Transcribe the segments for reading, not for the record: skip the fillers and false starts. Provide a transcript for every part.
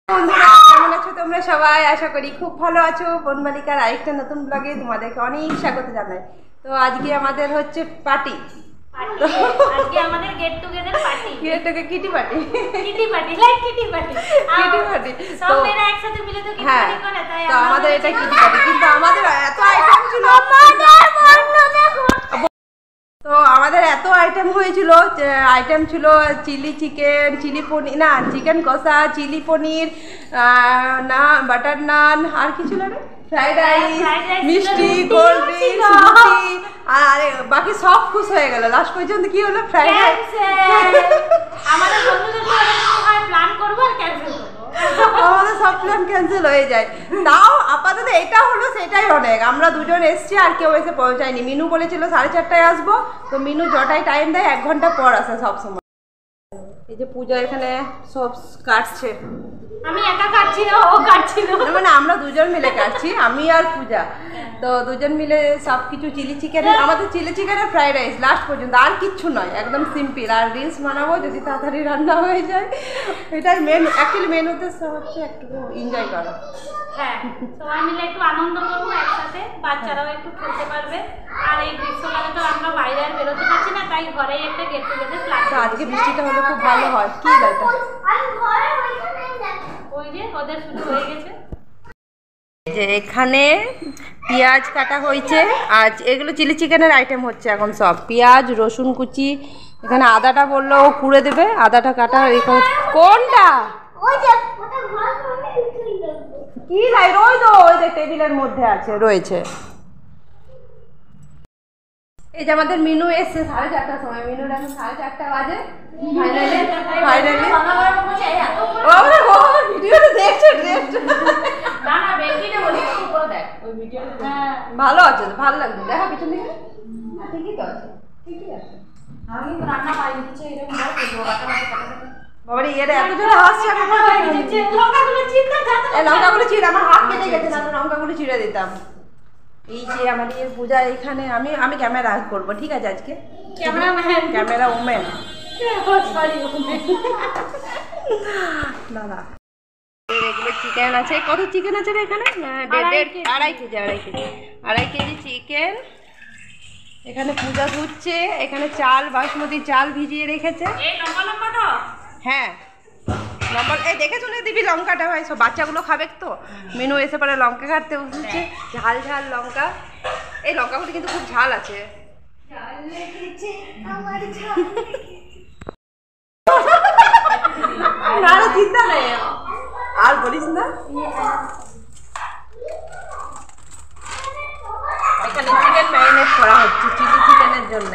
বন্ধুরা কেমন আছো তোমরা সবাই? আশা করি খুব ভালো আছো। বনমালিকার আরেকটা নতুন ব্লগে তোমাদেরকে অনেক স্বাগত জানাই। তো আজকে আমাদের হচ্ছে পার্টি, আজকে আমাদের get together party, Kitty party, সব মেয়েরা একসাথে মিলে তো কিটি পার্টি করে, তাই তো আমাদের এটা কিটি পার্টি। কিন্তু আমাদের এত আইটেম ছিল, তো আমাদের এত আইটেম হয়েছিল, আইটেম ছিল চিলি চিকেন, চিলি পনির, না চিকেন কষা, চিলি পনির, না বাটার নান, আর কি ছিল রে, ফ্রাইড রাইস, মিষ্টি, কোল্ড ড্রিঙ্কস, রুটি, আর বাকি সব খুশ হয়ে গেল। লাস্ট পর্যন্ত কি হলো, ফ্রাইড রাইস। আমাদের বন্ধুদের প্ল্যান করবো আর ক্যান্সেল করবো, আমাদের সব প্ল্যান ক্যান্সেল হয়ে যায়। তাও আপাতত এটা হলো, সেটাই অনেক। আমরা দুজন এসছি আর কেউ এসে পৌঁছায়নি। মিনু বলেছিল 4:30টায় আসবো, তো মিনু যটাই টাইম দেয় 1 ঘন্টা পর আসে সব সময়। এই যে পূজা এখানে সব কাটছে, আমি একা কাটছি না, ও কাটছিল, মানে আমরা দুজন মিলে কাটছি, আমি আর পূজা। তো দুজন মিলে সব কিছু চিলি চিকেন, আমাদের চিলি চিকেনের ফ্রাইড রাইস লাস্ট পর্যন্ত, আর কিচ্ছু নয়, একদম সিম্পল। আর রিলস বানাবো যদি তাড়াতাড়ি রান্না হয়ে যায়, এটাই মেন। অ্যাকচুয়ালি মেন উদ্দেশ্য হচ্ছে একটু এনজয় করা। হ্যাঁ, সবাই মিলে একটু আনন্দ করবো একসাথে, বাচ্চারাও একটু খেলতে পারবে। আর এই গ্রীষ্মকালে তো আমরা বাইরে আর বেরোতে পারছি না, তাই ঘরেই একটা গেট টুগেদার প্ল্যান। তো আজকে বৃষ্টিটা হলে খুব ভালো হয়। কি লাইটা, ওই যে ওদের শুরু হয়ে গেছে। যে এখানে পেঁয়াজ কাটা হয়েছে, আর এগুলো চিলি চিকেনের আইটেম হচ্ছে এখন সব। পেঁয়াজ, রসুন কুচি, এখানে আদাটা বললো ও কুড়ে দেবে, আদাটা কাটা। কোনটা কি নাই, ওই তো ওই যে টেবিলের মধ্যে আছে, রয়েছে। এই যে আমাদের মিনু এসছে 4:30টার সময়, মিনুর এখন 4:30 বাজে। ফাইনালি ভিডিওটা দেখছে, ভালো আছে, ভালো লাগছে। দেখো পিছন দিকে, ঠিকই তো আছে, ঠিকই আছে। আমি তো রান্না পাই দিচ্ছে এরকম বাবারে, এরা এত জোরে হাসছে। লঙ্কাগুলো চিড়ে, আমার হাত কেটে গেছে, না লঙ্কাগুলো চিড়ে দিতাম। এই যে আমাদের পূজা এখানে, আমি ক্যামেরা করবো, ঠিক আছে? আজকে ক্যামেরা ওমেন, দাদা। এগুলো চিকেন আছে, কত চিকেন আছে রে এখানে? 2.5 কেজি চিকেন। এখানে পূজা ধুচ্ছে, এখানে চাল, বাসমতি চাল ভিজিয়ে রেখেছে। হ্যাঁ লম্বা, এই দেখে শুনে দিবি লঙ্কাটা, ভাই সব বাচ্চাগুলো খাবে তো। মেনু এসে পরে লঙ্কা কাটতে বসেছে, ঝাল ঝাল লঙ্কা। এই লঙ্কাগুলো কিন্তু খুব ঝাল আছে। চিন্তা নেই, আর বলিস না। এখানে চিকেন ম্যারিনেট করা হচ্ছে চিলি চিকেনের জন্য।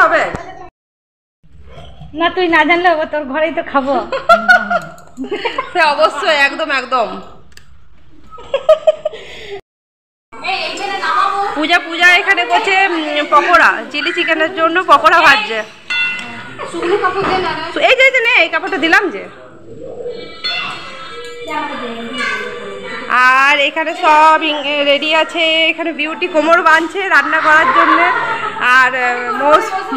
হবে না, তুই না জানলে তোর ঘরেই তো খাবো। সে অবশ্যই, একদম একদম। পূজা এখানে করছে পকোড়া, চিলি চিকেনের জন্য পকোড়া ভাজছে। এই যে নে, এই কাপড়টা দিলাম যে। আর এখানে সব রেডি আছে। এখানে বিউটি কোমর বাঁধছে রান্না করার জন্য। আর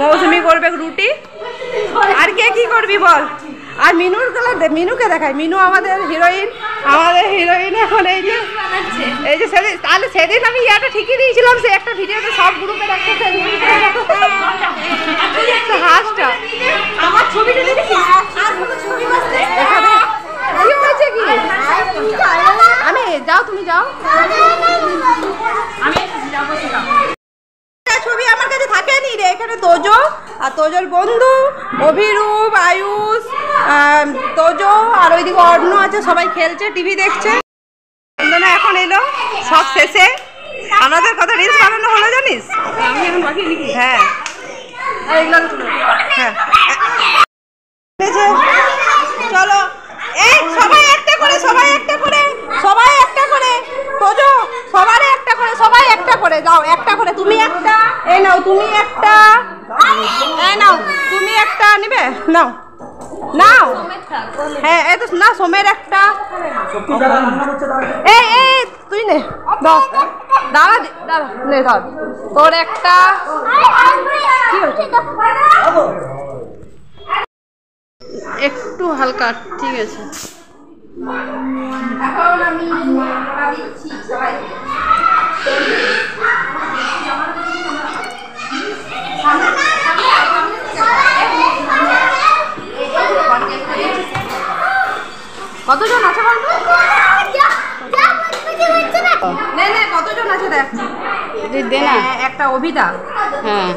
মৌসুমি করবে রুটি। আর কে কি করবি বল? আর মিনুকে দেখায়, মিনু আমাদের হিরোইন। এখন এই যে সেদিন, তাহলে সেদিন আমি ইয়াটা ঠিকই দিয়েছিলাম, সে একটা ভিডিওতে সব গ্রুপে একটা হাসটা আমার ছবিটা দেখেছি। এখানে কি হয়েছে কি, আমি যাও, তুমি যাও, আমি ছবি আমার কাছে থাকেনি রে। এখানে তোজো আর তোজোর বন্ধু অভিরূপ, আয়ুষ, তোজো, আর ওইদিকে অর্ণ আছে, সবাই খেলছে, টিভি দেখছে। চন্দনা এখন এলো সব শেষে। আমাদের কত রিলস বানানো হলো জানিস? হ্যাঁ হ্যাঁ, চলো এই সবাই একটা করে, তোজো সবাই একটা করে, যাও একটা করে, তুমি একটা, এই নাও তুমি একটা, নাও নাও। হ্যাঁ এই তো না সোমের একটা। এই এই তুই নে দাও, দাঁড়া দাঁড়া নে ধর তোর একটা। কি হয়েছে? একটু হালকা, ঠিক আছে। এখন আমি দিচ্ছি সবাই। কতজন আছে বলতো? কতজন আছে দেখ দে না। একটা অভিতা, হ্যাঁ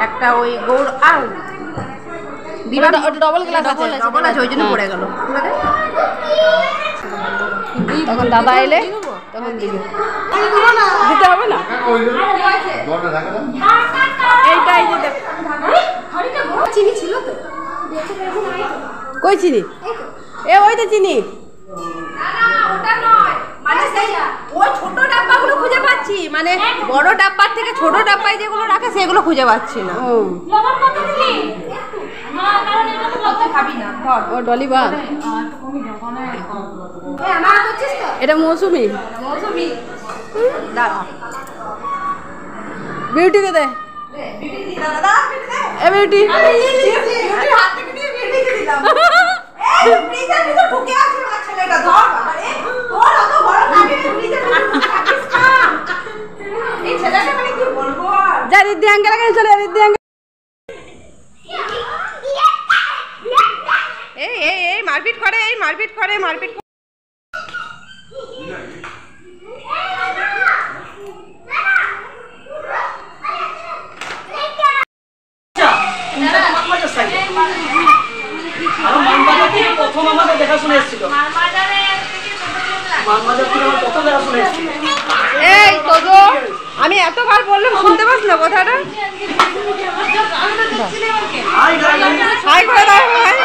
একটা ওই গৌর আর ডবল ক্লাস আছে, ডবল আছে ওই জন্য পড়ে গেল। তখন দাদা এলে তখন দিবি, দিতে হবে না। এইটাই যে দেখ চিনি ছিল তো, কই চিনি? এ ওই তো চিনি। ওই ছোট ডাব্বাগুলো খুঁজে পাচ্ছি, মানে বড় ডাব্বার থেকে ছোট ডাব্বায় যেগুলো রাখে সেগুলো খুঁজে পাচ্ছি না। ও ডলি বাদ, এটা মৌসুমি। দাঁড়া বিউটিকে দে, এ বিউটি যা রিদ্ধি আঙ্কেল কাছে চলে, রিদ্ধি আঙ্কেল। এই এই এই মারপিট করে, এই মারপিট করে, মারপিট করে। এই তোজো আমি এতবার বললাম শুনতে পাস না কথাটা? হাই করে দাও ভাই।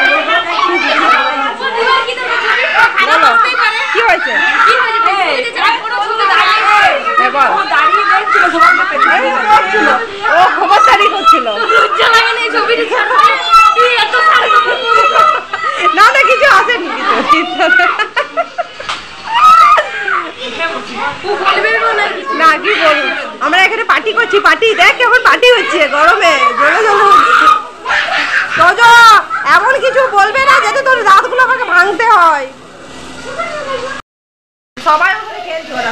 কি হয়েছে? ও খবরদারি করছিল না, না কিছু আসেনি কিছু না। কি বলবো, আমরা এখানে পার্টি করছি, পার্টি দেখ কেমন পার্টি হচ্ছে গরমে, জলে জলে হচ্ছে। তোজো এমন কিছু বলবে না যাতে তোর দাঁতগুলো আমাকে ভাঙতে হয়। সবাই ওখানে খেলছে ওরা।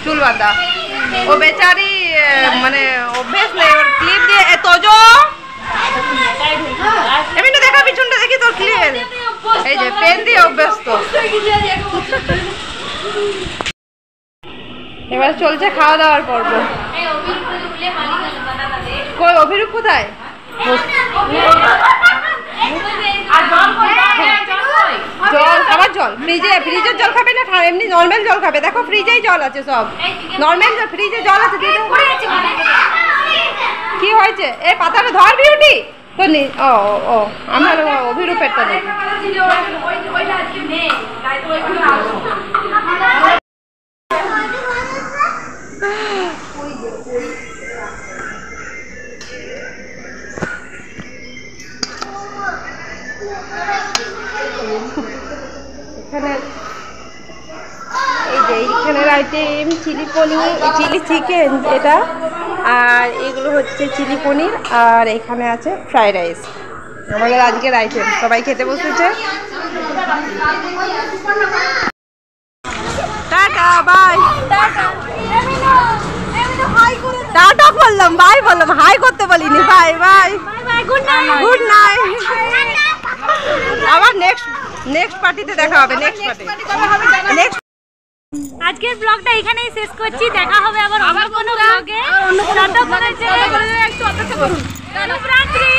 চুল বাঁধা ও বেচারি, মানে অভ্যেস নেই ওর ক্লিপ দিয়ে। তোজো এমনি দেখা পিছনটা দেখি তোর ক্লিপ, এই যে পেন দিয়ে অভ্যেস তো। এবার চলছে খাওয়া দাওয়ার পর্ব। কই অভিরূপ কোথায়? জল খাবার, জল ফ্রিজে, ফ্রিজের জল খাবে না এমনি নর্মাল জল খাবে? দেখো ফ্রিজেই জল আছে, সব নর্মাল ফ্রিজে জল আছে। কি হয়েছে? এই পাতাটা ধর বিউটি তো নি। ও ও আমার অভিরূপেরটা দেখি। এখানে এই যে এইখানের আইটেম চিলি পনির, চিলি চিকেন এটা, আর এগুলো হচ্ছে চিলি পনির, আর এখানে আছে ফ্রাইড রাইস। আমাদের আজকের আইটেম, সবাই খেতে বসেছে। Tata bye. টাটা বললাম, বাই বললাম, হাই করতে বলিনি। Bye bye, good night. আবার নেক্সট পার্টিতে দেখা হবে। নেক্সট আজকের ব্লগটা এখানেই শেষ করছি, দেখা হবে আবার কোনো ব্লগে। শুভরাত্রি।